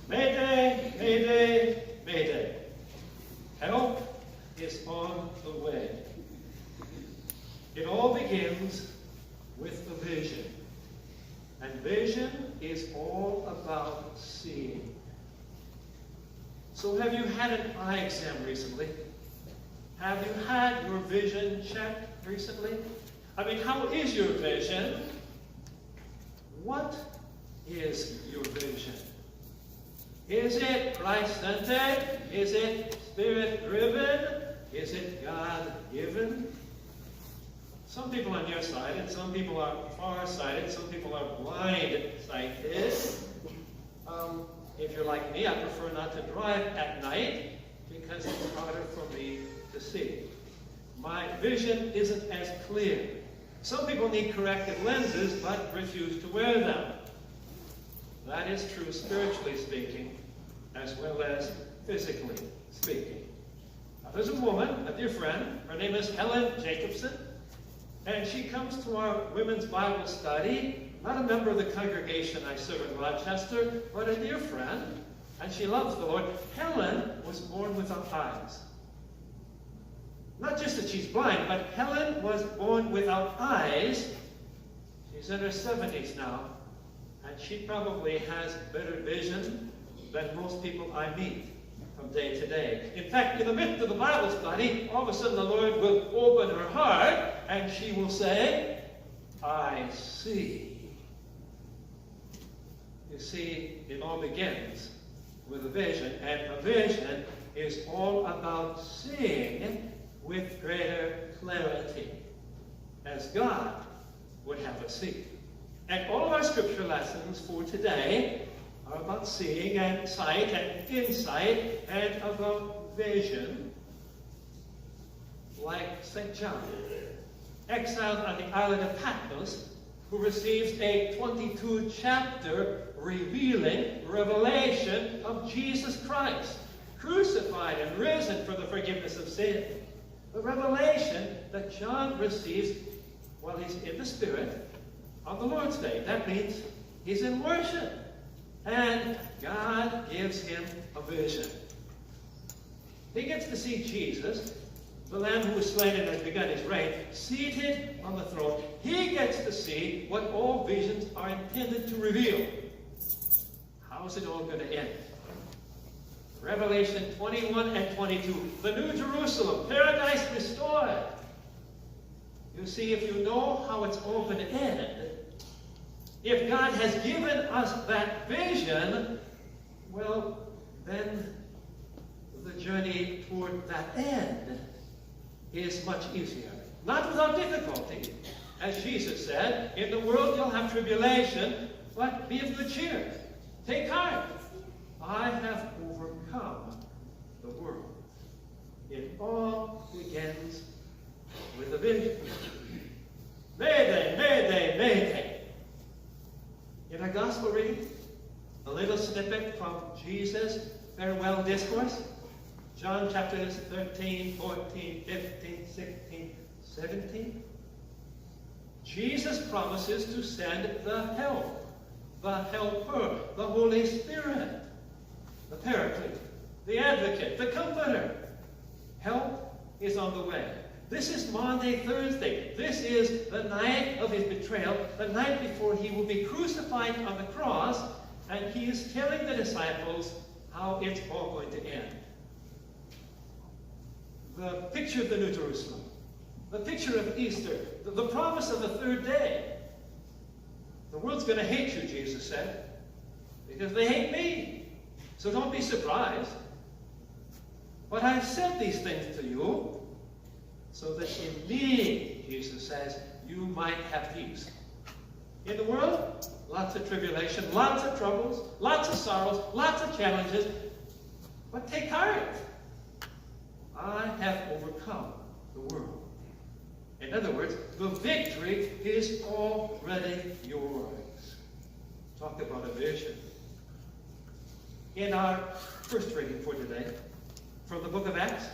Mayday, mayday, mayday. Help is on the way. It all begins with a vision. And vision is all about seeing. So have you had an eye exam recently? Have you had your vision checked recently? I mean, how is your vision? What is your vision? Is it Christ-centered? Is it Spirit-driven? Is it God-given? Some people are nearsighted, some people are far-sighted, some people are blind-sighted. If you're like me, I prefer not to drive at night because it's harder for me to see. My vision isn't as clear. Some people need corrective lenses but refuse to wear them. That is true spiritually speaking as well as physically speaking. Now, there's a woman, a dear friend, her name is Helen Jacobson, and she comes to our women's Bible study, not a member of the congregation I serve in Rochester, but a dear friend, and she loves the Lord. Helen was born without eyes. Not just that she's blind, but Helen was born without eyes. She's in her 70s now, and she probably has better vision than most people I meet from day to day. In fact, in the midst of the Bible study, all of a sudden the Lord will open her heart, and she will say, I see. You see, it all begins with a vision, and a vision is all about seeing with greater clarity, as God would have us see. And all of our scripture lessons for today are about seeing and sight and insight and about vision, like St. John, exiled on the island of Patmos, who receives a 22-chapter revealing revelation of Jesus Christ, crucified and risen for the forgiveness of sin. The revelation that John receives while he's in the Spirit on the Lord's Day. That means he's in worship. And God gives him a vision. He gets to see Jesus, the Lamb who was slain and has begun his reign, seated on the throne. He gets to see what all visions are intended to reveal. How is it all going to end? Revelation 21 and 22. The New Jerusalem, paradise restored. You see, if you know how it's all going to end, if God has given us that vision, well, then the journey toward that end is much easier. Not without difficulty. As Jesus said, in the world you'll have tribulation, but be of good cheer. Take heart. I have overcome the world. It all begins with a vision. Mayday, mayday, mayday. In our gospel reading, a little snippet from Jesus' farewell discourse. John chapters 13, 14, 15, 16, 17. Jesus promises to send the help, the helper, the Holy Spirit, the Paraclete, the Advocate, the Comforter. Help is on the way. This is Maundy Thursday. This is the night of his betrayal, the night before he will be crucified on the cross, and he is telling the disciples how it's all going to end. The picture of the New Jerusalem, the picture of Easter, the promise of the third day. The world's going to hate you, Jesus said, because they hate me. So don't be surprised. But I've said these things to you so that in me, Jesus says, you might have peace. In the world, lots of tribulation, lots of troubles, lots of sorrows, lots of challenges. But take heart. I have overcome the world. In other words, the victory is already yours. Talk about a vision. In our first reading for today, from the book of Acts,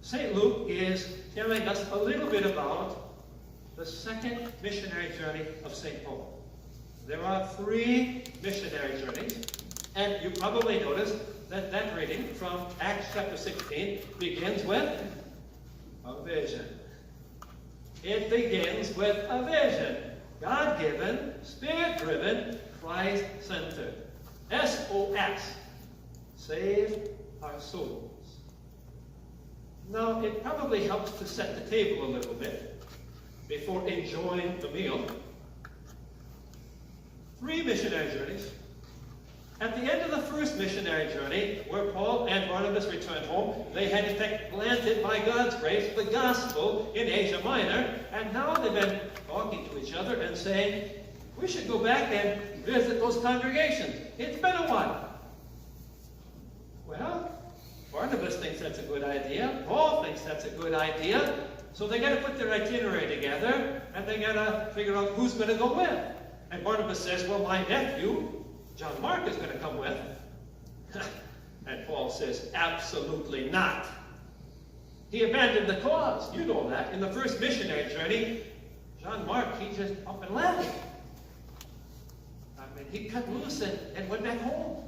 St. Luke is telling us a little bit about the second missionary journey of St. Paul. There are 3 missionary journeys, And you probably noticed that that reading from Acts chapter 16 begins with a vision. It begins with a vision. God-given, Spirit-driven, Christ-centered. S-O-S. Save our souls. Now, it probably helps to set the table a little bit before enjoying the meal. 3 missionary journeys. At the end of the first missionary journey, where Paul and Barnabas returned home, they had in fact planted, by God's grace, the gospel in Asia Minor, and now they've been talking to each other and saying, we should go back and visit those congregations. It's been a while. Well, Barnabas thinks that's a good idea. Paul thinks that's a good idea. So they got to put their itinerary together, and they got to figure out who's going to go with. And Barnabas says, well, my nephew, John Mark, is going to come with. And Paul says, absolutely not. He abandoned the cause. You know that. In the first missionary journey, John Mark, he just up and left. I mean, he cut loose and went back home.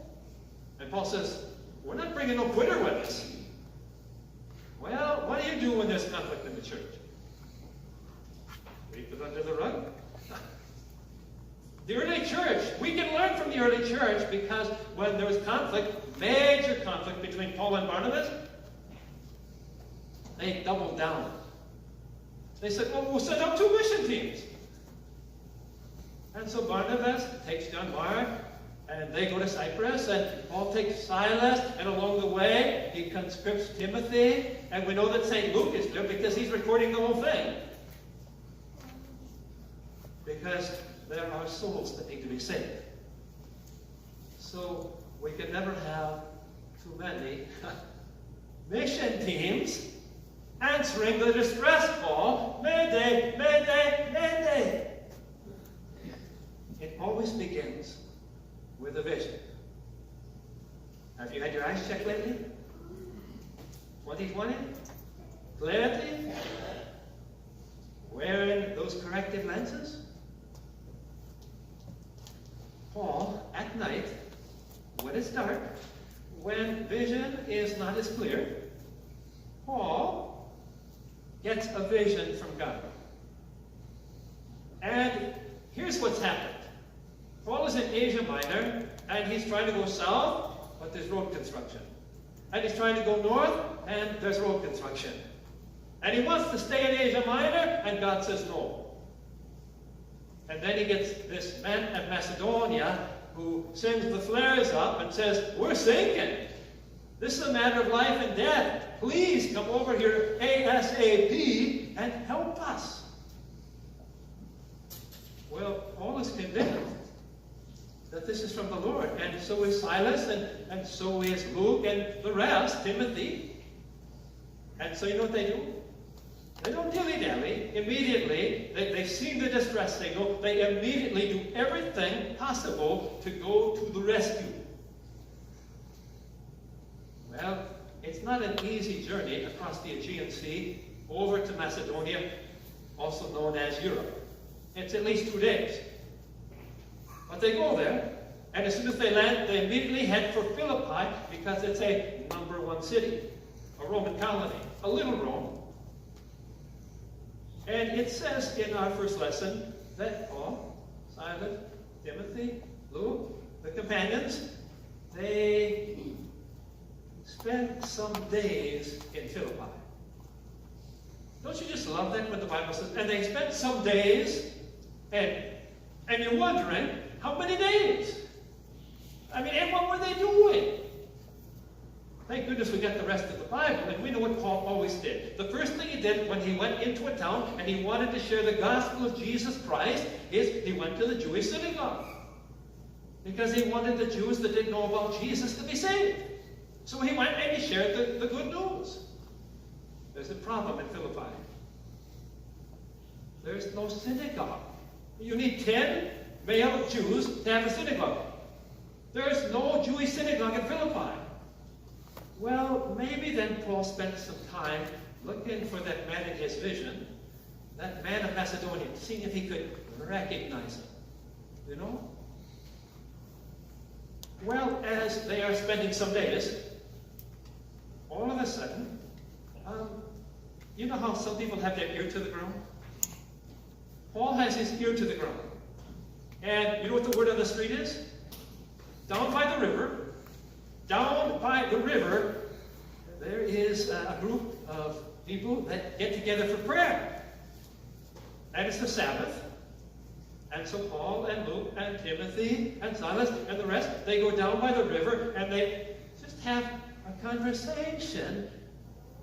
And Paul says, we're not bringing no quitter with us. Well, what do you do when there's conflict in the church? Sweep it under the rug? The early church, we can learn from the early church, because when there was conflict, major conflict between Paul and Barnabas, they doubled down. They said, well, we'll set up 2 mission teams. And so Barnabas takes John Mark, and they go to Cyprus, and Paul takes Silas, and along the way, he conscripts Timothy, and we know that St. Luke is there because he's recording the whole thing. Because there are souls that need to be saved. So we can never have too many mission teams answering the distress call, Mayday, Mayday, Mayday. It always begins with a vision. Have you had your eyes checked lately? 2020? Clarity? Wearing those corrective lenses? Paul, at night, when it's dark, when vision is not as clear, Paul gets a vision from God. And here's what's happened. Paul is in Asia Minor, and he's trying to go south, but there's road construction. And he's trying to go north, and there's road construction. And he wants to stay in Asia Minor, and God says no. And then he gets this man of Macedonia who sends the flares up and says, we're sinking. This is a matter of life and death. Please come over here ASAP and help us. Well, Paul is convinced that this is from the Lord. And so is Silas, and so is Luke, and the rest, Timothy. And so you know what they do? They don't dilly-dally. Immediately, they've seen the distress signal. They immediately do everything possible to go to the rescue. Well, it's not an easy journey across the Aegean Sea over to Macedonia, also known as Europe. It's at least 2 days. But they go there, and as soon as they land, they immediately head for Philippi, because it's a #1 city, a Roman colony, a little Rome. And it says in our first lesson that Paul, Silas, Timothy, Luke, the companions, they spent some days in Philippi. Don't you just love that when the Bible says, and they spent some days, and you're wondering, how many days? I mean, and what were they doing? Thank goodness we got the rest of the Bible, and we know what Paul always did. The first thing he did when he went into a town and he wanted to share the gospel of Jesus Christ is he went to the Jewish synagogue. Because he wanted the Jews that didn't know about Jesus to be saved. So he went and he shared the good news. There's a problem in Philippi. There's no synagogue. You need 10 male Jews to have a synagogue. There's no Jewish synagogue in Philippi. Well, maybe then Paul spent some time looking for that man in his vision, that man of Macedonia, seeing if he could recognize him. You know? Well, as they are spending some days, all of a sudden, you know how some people have their ear to the ground? Paul has his ear to the ground. And you know what the word on the street is? Down by the river, there is a group of people that get together for prayer. And it's the Sabbath. And so Paul and Luke and Timothy and Silas and the rest, they go down by the river and they just have a conversation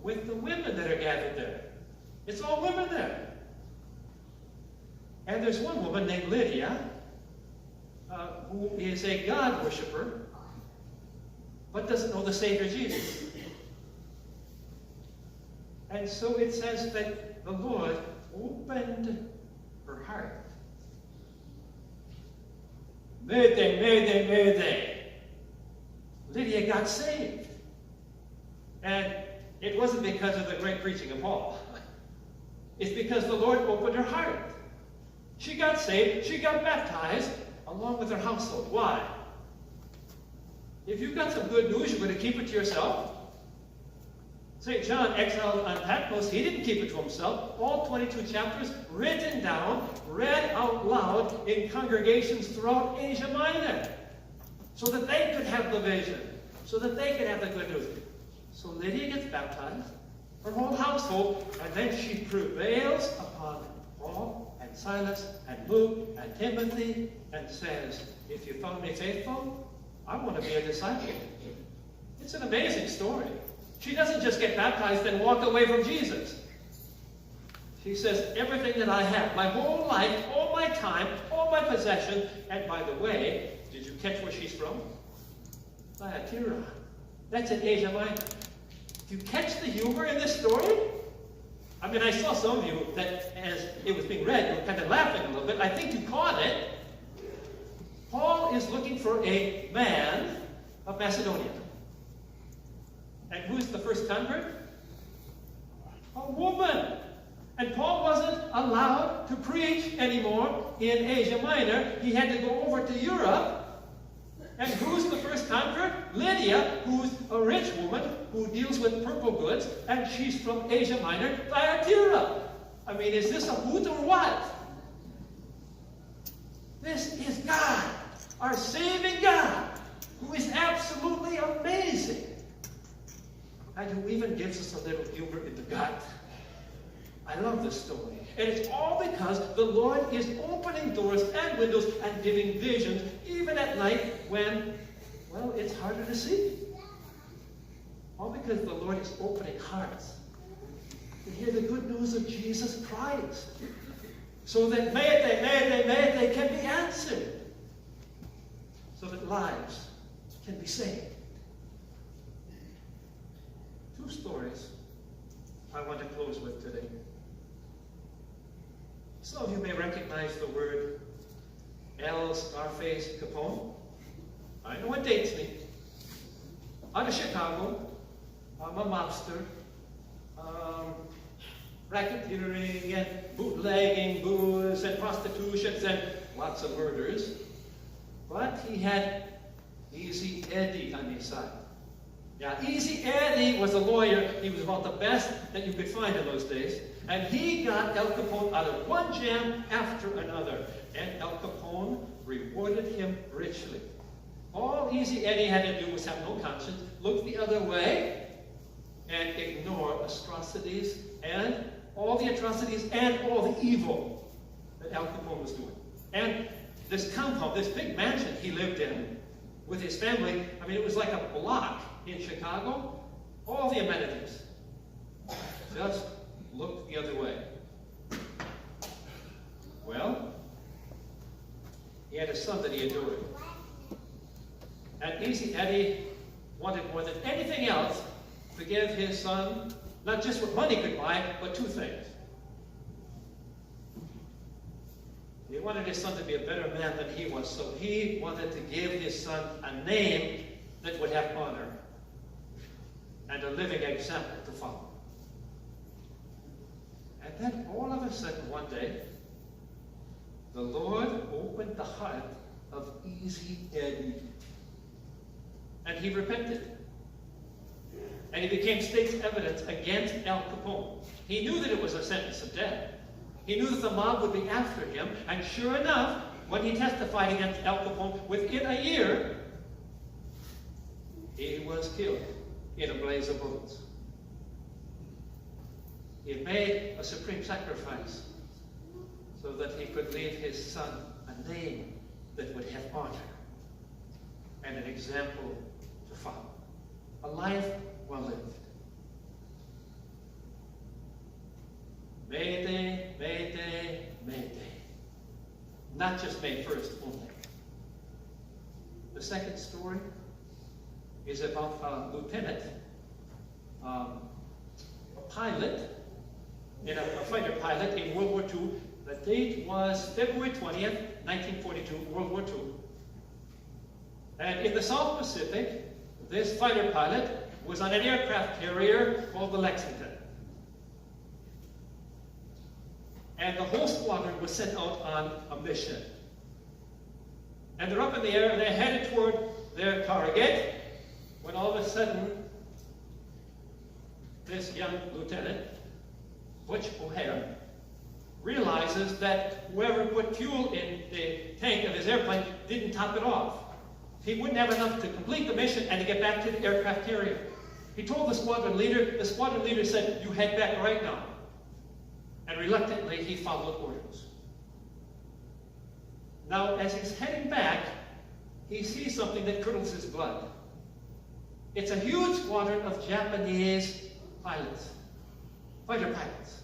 with the women that are gathered there. It's all women there. And there's one woman named Lydia, who is a God worshiper, but doesn't know the Savior Jesus. And so it says that the Lord opened her heart. Mayday. Lydia got saved. And it wasn't because of the great preaching of Paul. It's because the Lord opened her heart. She got saved, she got baptized, along with her household. Why? If you've got some good news, you're going to keep it to yourself. St. John, exiled on Patmos, he didn't keep it to himself. All 22 chapters written down, read out loud in congregations throughout Asia Minor, so that they could have the vision, so that they could have the good news. So Lydia gets baptized, her whole household, and then she prevails upon Paul and Silas and Luke and Timothy and says, if you found me faithful, I want to be a disciple. It's an amazing story. She doesn't just get baptized and walk away from Jesus. She says, everything that I have, my whole life, all my time, all my possession, and by the way, did you catch where she's from? Thyatira. That's in Asia Minor. Do you catch the humor in this story? I mean, I saw some of you that as it was being read, you were kind of laughing a little bit. I think you caught it. Paul is looking for a man of Macedonia. And who's the first convert? A woman. And Paul wasn't allowed to preach anymore in Asia Minor. He had to go over to Europe. And who's the first convert? Lydia, who's a rich woman who deals with purple goods, and she's from Asia Minor, Thyatira. I mean, is this a hoot or what? This is God, our saving God, who is absolutely amazing, and who even gives us a little humor in the gut. I love this story. And it's all because the Lord is opening doors and windows and giving visions, even at night when, well, it's harder to see. All because the Lord is opening hearts to hear the good news of Jesus Christ. So that may they can be answered. So that lives can be saved. Two stories I want to close with today. Some of you may recognize the word L. Scarface Capone. I know it dates me. Out of Chicago, I'm a mobster, racketeering and bootlegging, booze and prostitutions and lots of murders. But he had Easy Eddie on his side. Now, Easy Eddie was a lawyer. He was about the best that you could find in those days. And he got El Capone out of one jam after another. And El Capone rewarded him richly. All Easy Eddie had to do was have no conscience, look the other way, and ignore atrocities and all the atrocities and all the evil that El Capone was doing. And this compound, this big mansion he lived in with his family, I mean, it was like a block in Chicago. All the amenities. Just look the other way. Well, he had a son that he adored. And Easy Eddie wanted more than anything else to give his son not just what money could buy, but two things. He wanted his son to be a better man than he was, so he wanted to give his son a name that would have honor and a living example to follow. And then all of a sudden one day, the Lord opened the heart of Easy Eddie. and he repented. And he became state's evidence against Al Capone. He knew that it was a sentence of death. He knew that the mob would be after him, and sure enough, when he testified against Al Capone, within a year, he was killed in a blaze of bullets. He had made a supreme sacrifice so that he could leave his son a name that would have honor and an example to follow. A life well lived. May Day, May Day, May Day. Not just May 1st only. The second story is about a lieutenant, a pilot, a fighter pilot in World War II. The date was February 20th, 1942, World War II. And in the South Pacific, this fighter pilot was on an aircraft carrier called the Lexington. And the whole squadron was sent out on a mission. And they're up in the air, and they're headed toward their target, when all of a sudden, this young lieutenant, Butch O'Hare, realizes that whoever put fuel in the tank of his airplane didn't top it off. He wouldn't have enough to complete the mission and to get back to the aircraft carrier. He told the squadron leader said, "You head back right now." And reluctantly, he followed orders. Now, as he's heading back, he sees something that curdles his blood. It's a huge squadron of Japanese pilots, fighter pilots.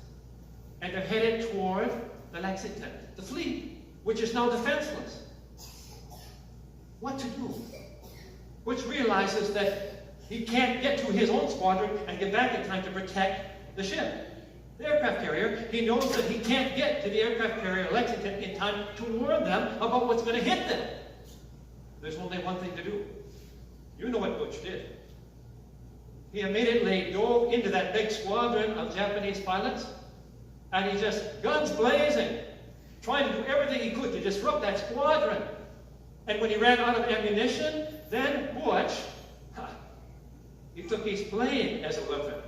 And they're headed toward the Lexington, the fleet, which is now defenseless. What to do? Which realizes that he can't get to his own squadron and get back in time to protect the ship. The aircraft carrier, he knows that he can't get to the aircraft carrier Lexington in time to warn them about what's going to hit them. There's only one thing to do. You know what Butch did. He immediately dove into that big squadron of Japanese pilots, and he just, guns blazing, trying to do everything he could to disrupt that squadron. And when he ran out of ammunition, then Butch, he took his plane as a weapon,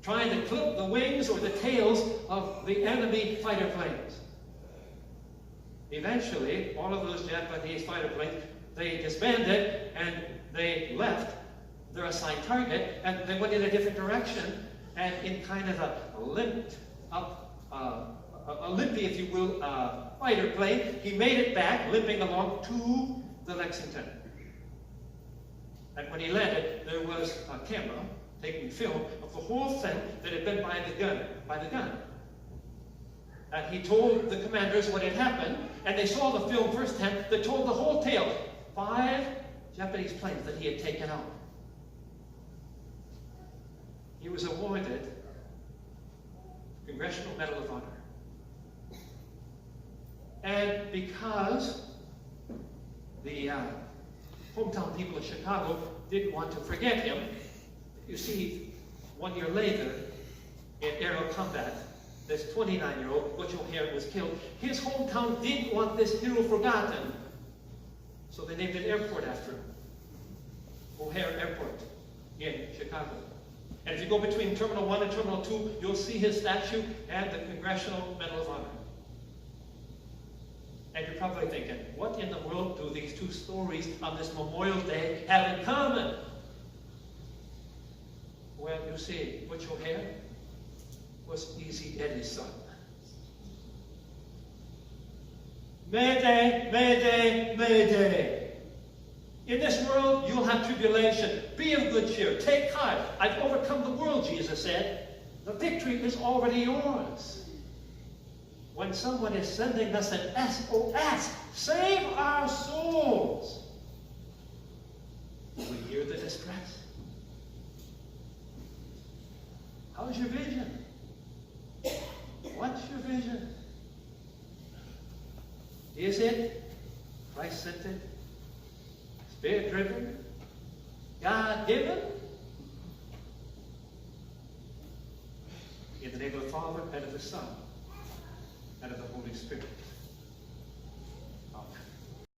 trying to clip the wings or the tails of the enemy fighter planes. Eventually, all of those Japanese fighter planes, they disbanded and they left their assigned target, and they went in a different direction, and in kind of a limped up, a limpy, if you will, fighter plane, he made it back, limping along to the Lexington. And when he landed, there was a camera taking film of the whole thing that had been by the gun. And he told the commanders what had happened, and they saw the film firsthand that told the whole tale. 5 Japanese planes that he had taken out. He was awarded Congressional Medal of Honor. And because the hometown people of Chicago didn't want to forget him, you see, 1 year later, in aerial combat, this 29-year-old, Butch O'Hare, was killed. His hometown didn't want this hero forgotten, so they named an airport after him. O'Hare Airport in Chicago. And if you go between Terminal 1 and Terminal 2, you'll see his statue and the Congressional Medal of Honor. And you're probably thinking, what in the world do these two stories on this Memorial Day have in common? Well, you see, Butch O'Hare was Easy Eddie's son. Mayday, Mayday, Mayday. In this world, you'll have tribulation. Be of good cheer. Take heart. I've overcome the world, Jesus said. The victory is already yours. When someone is sending us an SOS, save our souls. Do we hear the distress? How's your vision? What's your vision? Is it Christ-centered, Spirit-driven, God-given? In the name of the Father, and of the Son, and of the Holy Spirit.